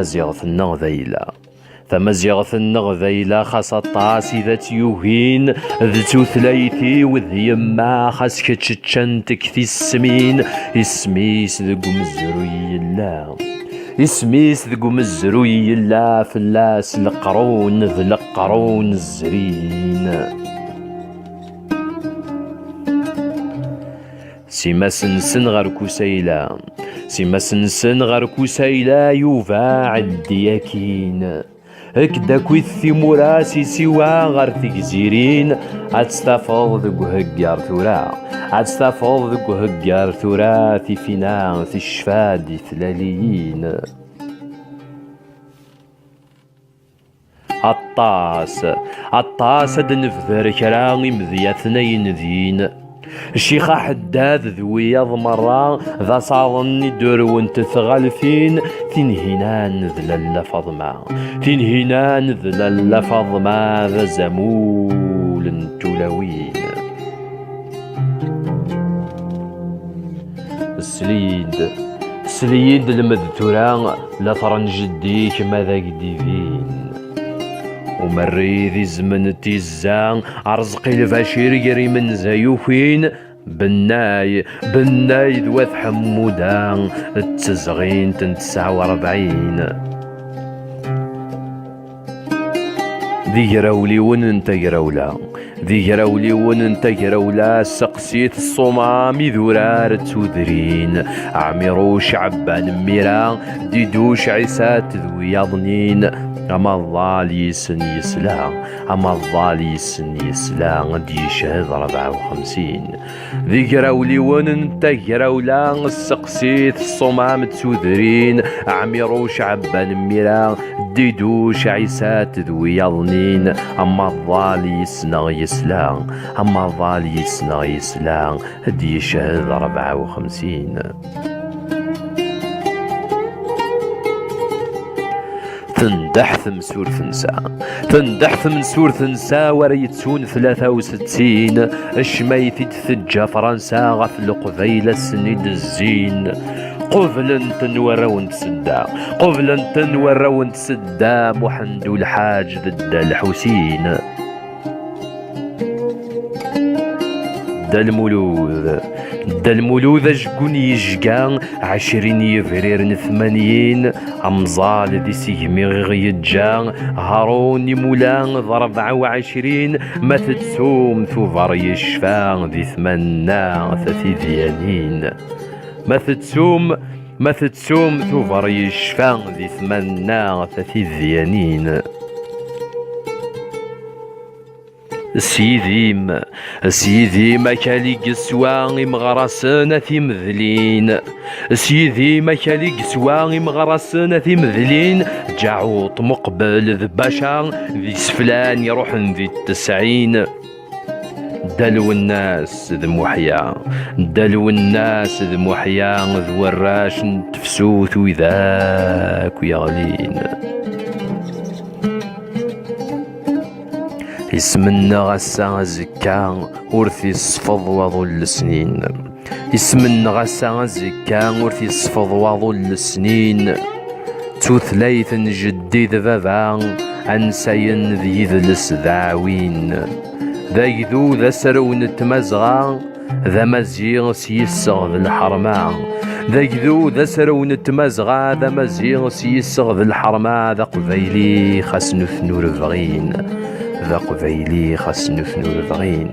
تمزيغ ذيلا تمزيغ ذيلا خاص الطاس إذا تيوهين ذتو ثلايثي وذ يما خاص كتشتشن تكثي السمين اسميس ذقو مزروي الله اسميس ذقو مزروي الله فلاس القرون ذ القرون الزرين سيما سنسن غير كسيلا سيما سنسن غير كسيلا يوفا عالدياكين هكدا كويثي مراسي سوا غير تكزيرين عتستافض ذو هكار ثورا عتستافض ذو هكار ثورا في فينا في الشفاد ثلاليين عطاس دنفذر كراغي مذيا ثنين ذين الشيخة حداد ذوياض مرة ذا صاظني درون تثغلفين تنهينان ذلال فضما تنهينان ذلال فضما ذا زمول تولوين سليد المذتوران لا فرنجديك ماذا قديفين ومري ذي زمن تيزان عرزقي الفاشير يري من زيوفين بناي ذوات حمودان التزغين 49 ذي جراولي وننت جراولا ذي جراولي وننت جراولا سقسيت الصمام ذرار تودرين عميروش عبان ميران ديدوش عيسات ذوياضنين أما الظالي سن يسلام أما الظالي سن يسلام دي شهد 54 ذي جراولي وننت جراولا السقسيت الصمام تودرين عميروش عبان ميران ديدوش عيسات ذوياضنين أما الظالي سن يسلام أما الظالي سن يسلام دي شهد 54 تندحث مسور ثنسا وريتسون 63 الشميثي تثجى فرنسا غف القبيلة السنيد الزين قبل تنورون تسدا محمد الحاج ضد الحسين دا المولود شكون يجكا 20 يفرير 80 أمزال ذي سيجمي غيجا هارون مولان 24 ما تتسوم ثوفر يشفا ذي 38 ما تتسوم ثوفر يشفا ذي 38 سيدي مكالي قسوا مغرسنا في مذلين سيدي مكالي قسوا مغرسنا في مذلين جعوط مقبل ذباشا ذي سفلان يروحن ذي 90 دلو الناس ذي محيا ذو الراش تفسوث وذاك ويغلين اسمنا غسا زكا ورثي الصفض وظل السنين اسمنا غسا زكا ورثي الصفض وظل السنين توثليث جديد بابا انسين ذي ذلس ذاوين ذا يذو ذا سرون تمزغا ذا مزيغ سيسغ ذا الحرمان ذا يذو ذا سرون تمزغا ذا مزيغ سيسغ ذا الحرمان ذا قبيلي خاس نثنور فغين ذا قبيلي خاص نفنو الفغين